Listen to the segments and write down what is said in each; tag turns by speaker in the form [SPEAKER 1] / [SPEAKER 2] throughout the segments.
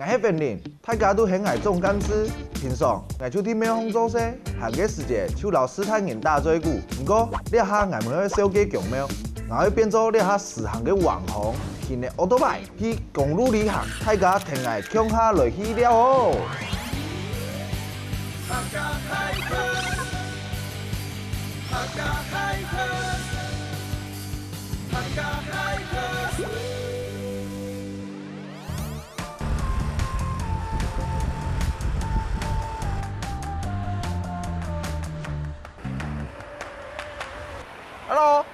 [SPEAKER 1] 我迄边人，大家都很爱种甘蔗。平常我就伫咩方做事，下个时节就老斯坦人大最久。不过了下我们要小鸡强苗，然后变做了下时行嘅网红，现嘅奥多拜去公路旅行，大家挺爱强下来去了哦。Hello，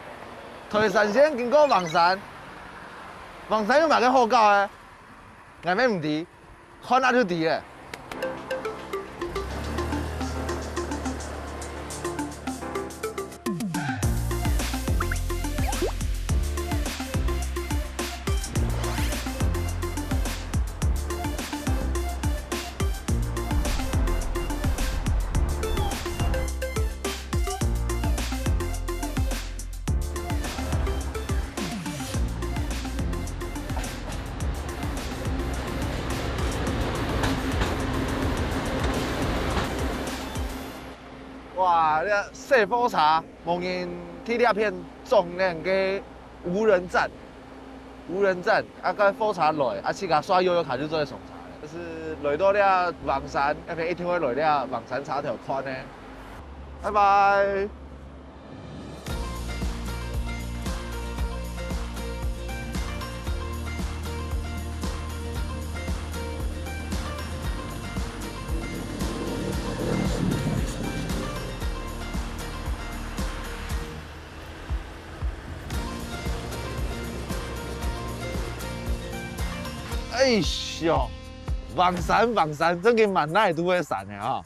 [SPEAKER 1] 台山线经过望山，望山有嘛个好搞诶？外面唔知，看下就知咧。哇！你细火茶，无人铁粒片种那个无人站，啊个火茶来，啊去甲刷悠悠卡就做送茶的。就是来到了望山，那边一定会来了望山茶条款的。拜拜。哎呦，望山，真个蛮耐拄个山的哈。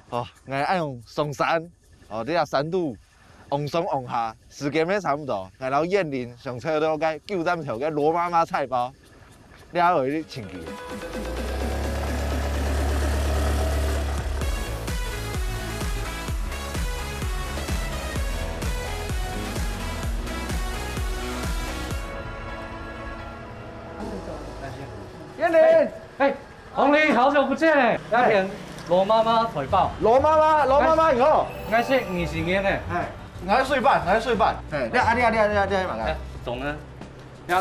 [SPEAKER 1] 哦，我爱用上山，哦，你啊山度往上往下，时间也差不多。然后燕林上车到个9站头个罗妈妈菜包，你还会去请去。燕玲，
[SPEAKER 2] 哎，红玲，好久不见哎！那天罗妈妈腿爆，
[SPEAKER 1] 罗妈妈你好，
[SPEAKER 2] 我是二十年哎，
[SPEAKER 1] 哎，我睡饭，哎，你嘛个，
[SPEAKER 2] 总呢，你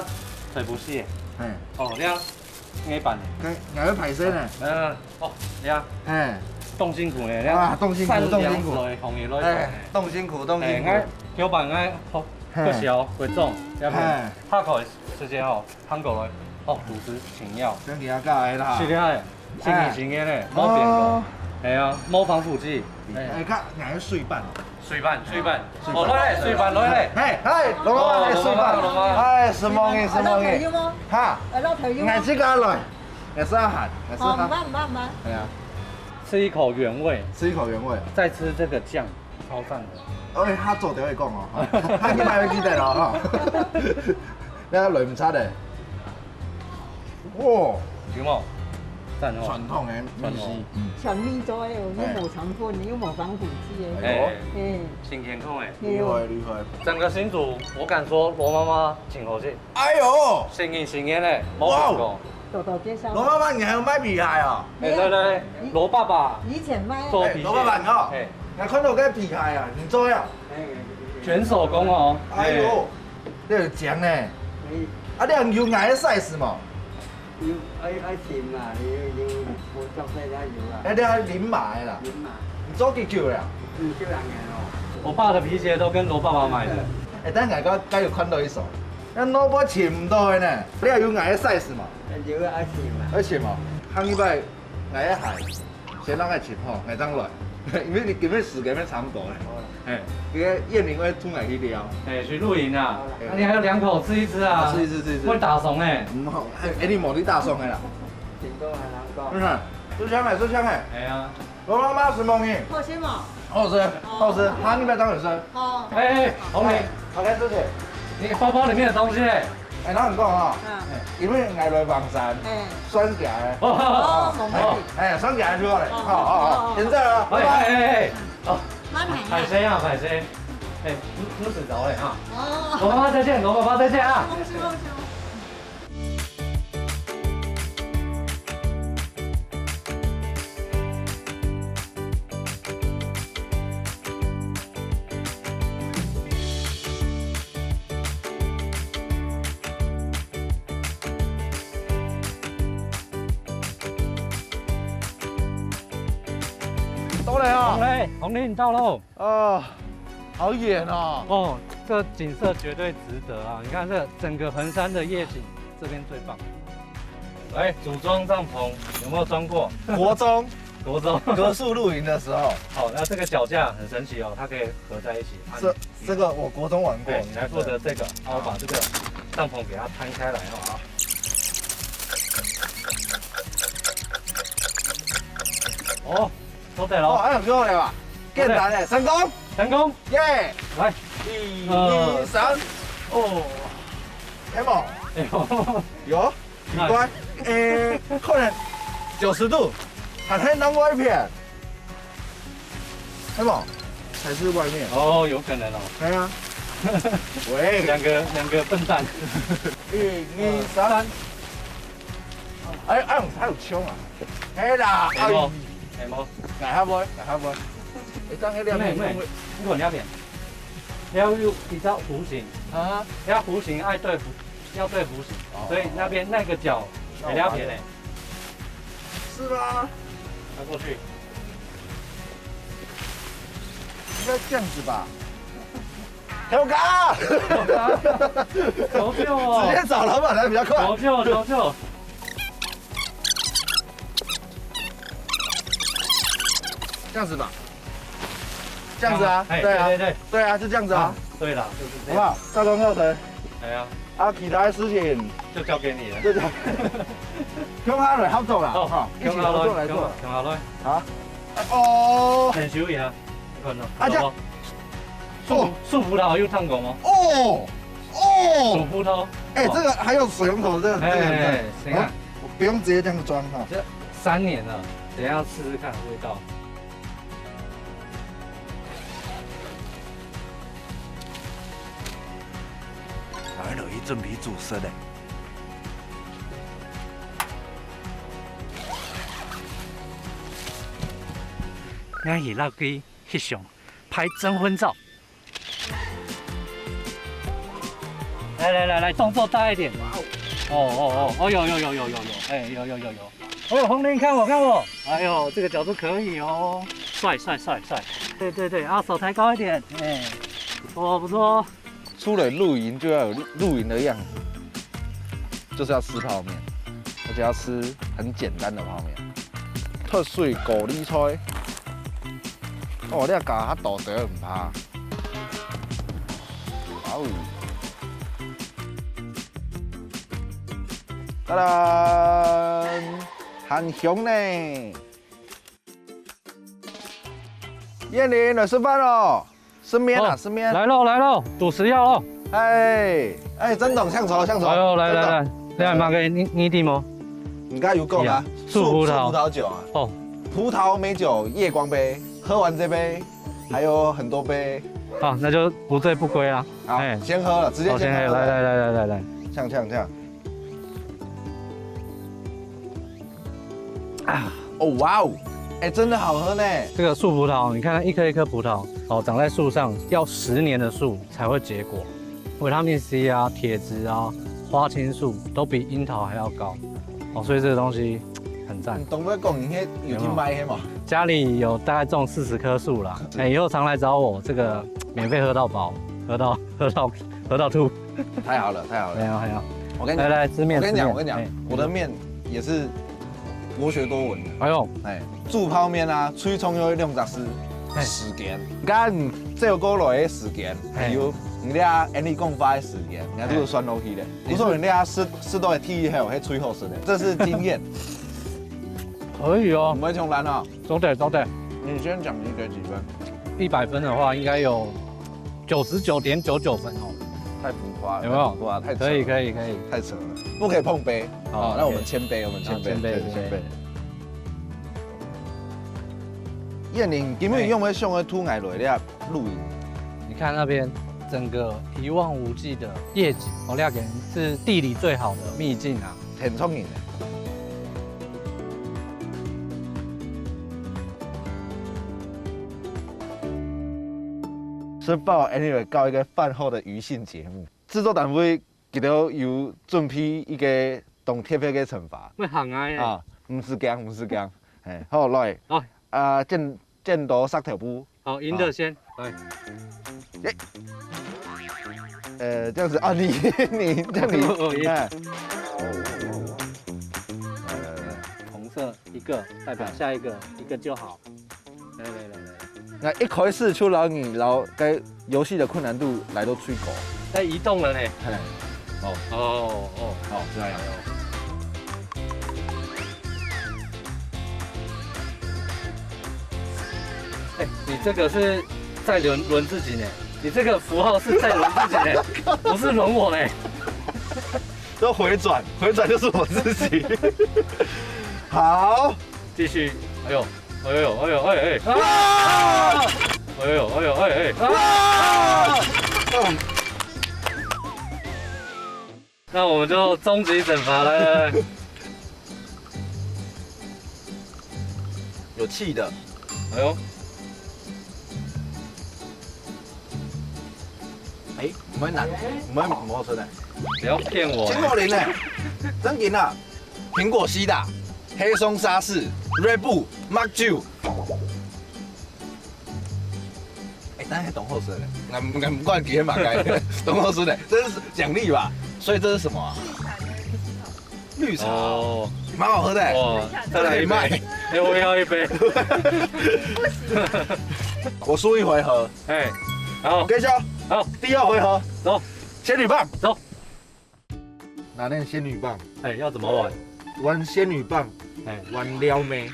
[SPEAKER 2] 腿不细哎，
[SPEAKER 1] 哎，
[SPEAKER 2] 哦，你硬板的，
[SPEAKER 1] 我要排身呢，
[SPEAKER 2] 哦，你
[SPEAKER 1] 哎，
[SPEAKER 2] 动辛苦呢，
[SPEAKER 1] 啊，动辛苦，
[SPEAKER 2] 红叶来，
[SPEAKER 1] 哎，动辛苦，
[SPEAKER 2] 哎，脚板哎，好，过小过重，要不拍口时间哦，摊过来，哦，主食请要，
[SPEAKER 1] 真其他教的啦，
[SPEAKER 2] 是的，新年新年嘞，冇变过，哎呀，冇防腐剂，
[SPEAKER 1] 哎，较我要睡饭。
[SPEAKER 2] 水板，哦，来，水板来，
[SPEAKER 1] 哎，龙妈妈，水板，哎，什么嘢？哈，我这个来，也是喊，也是喊，哎呀，
[SPEAKER 2] 吃一口原味，再吃这个酱，超赞的。
[SPEAKER 1] 哎，他做就会讲哦，他今摆要记得咯哈。你来唔差的，哇，
[SPEAKER 2] 有冇？赞哦。
[SPEAKER 1] 传统的米线，
[SPEAKER 3] 全面做的哦，又无成分，又无防腐剂的。
[SPEAKER 2] 哎，
[SPEAKER 3] 哎，
[SPEAKER 2] 新天空哎，
[SPEAKER 1] 厉害。
[SPEAKER 2] 整个新竹，我敢说罗妈妈请好劲。
[SPEAKER 1] 哎呦，
[SPEAKER 2] 新年嘞，冇变过。
[SPEAKER 3] 多介绍。
[SPEAKER 1] 罗妈妈，你还有卖皮鞋哦？
[SPEAKER 2] 哎，对，罗爸爸
[SPEAKER 3] 以前卖。
[SPEAKER 2] 做皮鞋。
[SPEAKER 1] 罗爸爸你好，我看到个皮鞋啊，你做呀？
[SPEAKER 2] 全手工哦。
[SPEAKER 1] 哎呦，你有奖呢？啊，你有矮的 size 嘛？
[SPEAKER 4] 要愛甜啊！要我作細仔要啊！
[SPEAKER 1] 你係連埋啦，
[SPEAKER 4] 點啊？
[SPEAKER 1] 唔做幾叫啦？
[SPEAKER 4] 唔少人嘅哦。
[SPEAKER 2] 我爸的皮鞋都跟羅爸爸買的。
[SPEAKER 1] 等下個梗要看到一手，一攞波錢唔到嘅呢，你又要矮的 size 嘛？
[SPEAKER 4] 要愛甜啊！
[SPEAKER 1] 愛錢嘛？行一擺矮一鞋，先讓佢錢吼，矮張來，因為你根本時間差唔多咧。哎，這個燕玲會出來去聊。
[SPEAKER 2] 哎，去露營啊？那你還有2口吃一吃啊？
[SPEAKER 1] 吃一吃。
[SPEAKER 2] 會打慫哎。
[SPEAKER 1] 唔好，哎，你冇啲大餸嘅啦。
[SPEAKER 4] 甜多係難講。
[SPEAKER 1] 嗯，做香嘅，做香嘅。
[SPEAKER 2] 哎呀。
[SPEAKER 1] 羅媽媽什麼嘢？
[SPEAKER 3] 好吃嘛？
[SPEAKER 1] 好吃，好吃。行一擺當然吃。
[SPEAKER 3] 哦。
[SPEAKER 2] 哎，紅玲，
[SPEAKER 1] 大家多謝。
[SPEAKER 2] 你包包裡面的東西。
[SPEAKER 1] 哎，哪能講啊？因為挨來望山，雙夾嘅。
[SPEAKER 3] 哦，冇問題。
[SPEAKER 1] 哎，雙夾出來。好，現在啊，拜拜。
[SPEAKER 2] 哦。海鮮啊，海鮮。哎，唔死着嘞哈。
[SPEAKER 3] 哦。
[SPEAKER 2] 羅媽媽再見，羅爸爸再見啊。
[SPEAKER 3] 恭喜。
[SPEAKER 1] 红雷啊！
[SPEAKER 2] 红雷，你到喽！
[SPEAKER 1] 哦，好远哦！
[SPEAKER 2] 哦，这景色绝对值得啊！你看这整个横山的夜景，这边最棒。来，组装帐篷有没有装过？
[SPEAKER 1] 国中
[SPEAKER 2] 国中
[SPEAKER 1] 格数露营的时候，
[SPEAKER 2] 好，那这个脚架很神奇哦，它可以合在一起。
[SPEAKER 1] 这个我国中玩过。
[SPEAKER 2] 对，你来负责这个，然后把这个帐篷给它摊开来哦。哦，收得
[SPEAKER 1] 哦，
[SPEAKER 2] 了，
[SPEAKER 1] 还有够了吧？简单的，成功，
[SPEAKER 2] 成功！
[SPEAKER 1] 耶！
[SPEAKER 2] 来
[SPEAKER 1] 1、2、3，
[SPEAKER 2] 哦，
[SPEAKER 1] 有冇？
[SPEAKER 2] 哎呦，
[SPEAKER 1] 有，奇怪，可能90度，还可以弄外片，有冇？才是外面。
[SPEAKER 2] 哦，有可能哦。
[SPEAKER 1] 对啊。喂，
[SPEAKER 2] 两个笨蛋。
[SPEAKER 1] 1、2、3。哎，还有枪啊！嘿啦，
[SPEAKER 2] 系冇？系冇？
[SPEAKER 1] 挨下妹，挨下妹。你当迄两面，
[SPEAKER 2] 你看两面，要比较弧形
[SPEAKER 1] 啊，
[SPEAKER 2] 要弧形要对弧形，所以那边那个角很两片嘞。
[SPEAKER 1] 是吗？
[SPEAKER 2] 拿过去。
[SPEAKER 1] 应该这样子吧。调岗！
[SPEAKER 2] 求救哦！
[SPEAKER 1] 直接找老板来比较快。
[SPEAKER 2] 求救！求救！
[SPEAKER 1] 这样子吧，这样子啊，
[SPEAKER 2] 对啊，
[SPEAKER 1] 对啊，就这样子啊，
[SPEAKER 2] 对啦，就是这样，
[SPEAKER 1] 好不好？大功告成。
[SPEAKER 2] 哎呀，
[SPEAKER 1] 啊，其他的事情
[SPEAKER 2] 就交给你了。
[SPEAKER 1] 就这样，向下来合作啦，哈，一起合作来做。
[SPEAKER 2] 向下来。
[SPEAKER 1] 啊，哦，
[SPEAKER 2] 练手一下，你看到？
[SPEAKER 1] 啊这，
[SPEAKER 2] 树葡萄有烫过吗？
[SPEAKER 1] 哦，
[SPEAKER 2] 树葡萄。
[SPEAKER 1] 哎，这个还有水龙头这个，
[SPEAKER 2] 哎，你看，
[SPEAKER 1] 我不用直接这样装哈。
[SPEAKER 2] 这3年了，等一下试试看味道。
[SPEAKER 1] 来了一阵皮煮生的，
[SPEAKER 2] 我是老鸡翕相拍征婚照。来，动作大一点。哦，有，哎，有。哦，红林看我，哎呦，这个角度可以哦，帅。对，啊，手抬高一点，哎，不错。
[SPEAKER 1] 出来露营就要有露营的样子，就是要吃泡面，而且要吃很简单的泡面。特水高丽菜，哦，你要搞它大条唔怕。哇哦！当当，很香呢。燕玲来吃饭喽。 吃面啊，吃面！
[SPEAKER 2] 来喽，主食要喽！
[SPEAKER 1] 哎，曾董向左。
[SPEAKER 2] 哎呦，来，你买个你地吗？
[SPEAKER 1] 你刚有够吗？
[SPEAKER 2] 素葡萄
[SPEAKER 1] 酒啊！
[SPEAKER 2] 哦，
[SPEAKER 1] 葡萄美酒夜光杯，喝完这杯，还有很多杯。
[SPEAKER 2] 好，那就不醉不归啊！
[SPEAKER 1] 好，先喝了，直接先喝。
[SPEAKER 2] 来，
[SPEAKER 1] 这样。啊，哦哇哦！ 哎，真的好喝呢！
[SPEAKER 2] 这个树葡萄，你看一颗一颗葡萄，哦，长在树上要10年的树才会结果。维他命 C 啊、铁质啊、花青素都比樱桃还要高，哦，所以这个东西很赞。
[SPEAKER 1] 东北讲，你有听买的吗？
[SPEAKER 2] 家里有大概种40棵树啦，哎，以后常来找我，这个免费喝到饱，喝到吐。
[SPEAKER 1] 太好了。
[SPEAKER 2] 没有。
[SPEAKER 1] 我跟你讲，
[SPEAKER 2] 来吃面。
[SPEAKER 1] 我跟你讲，我的面也是博学多闻的。
[SPEAKER 2] 哎呦，
[SPEAKER 1] 煮泡面啊，吹葱油用杂丝时间，干这个落的时间，还有你俩安尼讲法的时间，你看这个酸落去的，不错，你俩吃到的体还有迄吹后食的，这是经验。
[SPEAKER 2] 可以哦，
[SPEAKER 1] 不会穷难啊。
[SPEAKER 2] 走得。
[SPEAKER 1] 你先讲你给几分
[SPEAKER 2] ？100分的话，应该有99.99分哦。
[SPEAKER 1] 太浮夸了，
[SPEAKER 2] 有没有？
[SPEAKER 1] 哇，太
[SPEAKER 2] 可以，
[SPEAKER 1] 太扯了，不可以碰杯。好，那我们谦卑，谦卑。燕玲，今日用咩上去凸矮落咧露营？
[SPEAKER 2] 你看那边整个一望无际的夜景，我料给是地理最好的秘境啊，
[SPEAKER 1] 很聪明的。吃饱 ，anyway， 到一个饭后的娱性节目。制作单位记得有准备一个动贴片嘅惩罚。
[SPEAKER 2] 会行啊！
[SPEAKER 1] 啊，唔是惊，哎，好来。啊，箭头杀条布。
[SPEAKER 2] 好，赢的先来。
[SPEAKER 1] 这样子啊，你这样你，哎，
[SPEAKER 2] 红色一个代表下一个一个就好。来。
[SPEAKER 1] 那一开始出老你，然后该游戏的困难度来到最高。
[SPEAKER 2] 在移动了呢。
[SPEAKER 1] 哎，
[SPEAKER 2] 哦，
[SPEAKER 1] 好，这样。
[SPEAKER 2] 哎，你这个是在轮自己呢，你这个符号是在轮自己呢，不是轮我呢。
[SPEAKER 1] 都回转就是我自己。好，
[SPEAKER 2] 继续。哎呦，啊！那我们就终极惩罚了。
[SPEAKER 1] 有气的。
[SPEAKER 2] 哎呦，
[SPEAKER 1] 唔可以难，唔可以摩托车呢。
[SPEAKER 2] 不要骗我。
[SPEAKER 1] 金果林呢？真劲啊！苹果西打、黑松沙士、Red Bull、Mark II。但是董后生呢？俺不管几天马该董后生呢？这是奖励吧？所以这是什么啊？绿茶哦，蛮好喝的。
[SPEAKER 2] 哇，再来一杯。哎，我要一杯。
[SPEAKER 1] 我输一回合。
[SPEAKER 2] 哎，好，
[SPEAKER 1] 跟一下。
[SPEAKER 2] 好，
[SPEAKER 1] 第二回合，
[SPEAKER 2] 走，
[SPEAKER 1] 仙女棒，
[SPEAKER 2] 走。
[SPEAKER 1] 哪练仙女棒？
[SPEAKER 2] 哎，要怎么玩？
[SPEAKER 1] 玩仙女棒，
[SPEAKER 2] 哎，
[SPEAKER 1] 玩撩妹，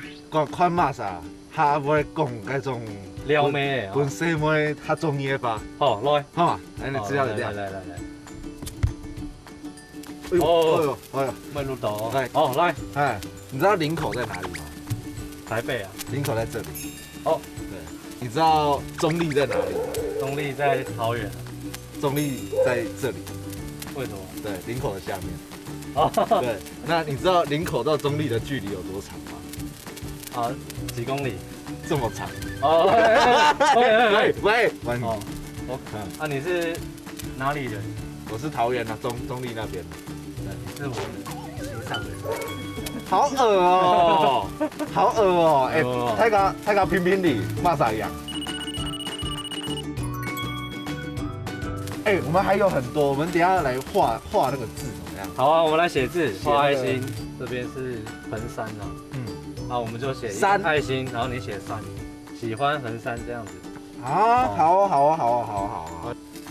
[SPEAKER 1] 看嘛啥，他会讲那种
[SPEAKER 2] 撩妹的，
[SPEAKER 1] 本身妹他中意的吧？
[SPEAKER 2] 好，来，
[SPEAKER 1] 好，来你知道的。
[SPEAKER 2] 来。
[SPEAKER 1] 哎呦，
[SPEAKER 2] 麦路岛。
[SPEAKER 1] 来，
[SPEAKER 2] 好，来，
[SPEAKER 1] 哎，你知道林口在哪里吗？
[SPEAKER 2] 台北啊。
[SPEAKER 1] 林口在这里。
[SPEAKER 2] 哦，
[SPEAKER 1] 对。你知道中立在哪里？
[SPEAKER 2] 中立在桃园。
[SPEAKER 1] 中立在这里。
[SPEAKER 2] 为什么？
[SPEAKER 1] 对，林口的下面。
[SPEAKER 2] 哦，
[SPEAKER 1] 对。那你知道林口到中立的距离有多长吗？
[SPEAKER 2] 啊，几公里？
[SPEAKER 1] 这么长。
[SPEAKER 2] 哦，
[SPEAKER 1] 喂，
[SPEAKER 2] 哦，啊，你是哪里人？
[SPEAKER 1] 我是桃园啊，中立那边。
[SPEAKER 2] 你是我的心上人。
[SPEAKER 1] 好恶哦，好恶哦！哎，太高评评理，骂啥样？哎，我们还有很多，我们等一下来画那个字怎么样？
[SPEAKER 2] 好啊，我们来写字，画爱心。这边是横山啊，好，我们就写山爱心，然后你写山，喜欢横山这样子。
[SPEAKER 1] 啊，好。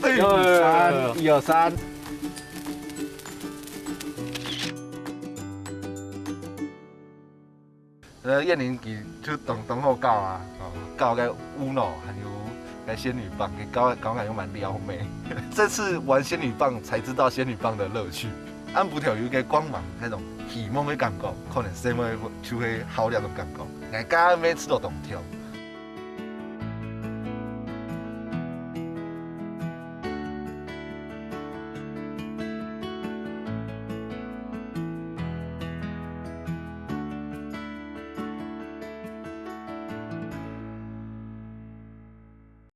[SPEAKER 1] 1、2、3。燕玲其就等候教啊，教个乌诺还有个仙女棒，给教感又蛮撩妹。这次玩仙女棒才知道仙女棒的乐趣。按不条有个光芒那种希望的感觉，可能生活手去好了的感觉，人家每次都动跳。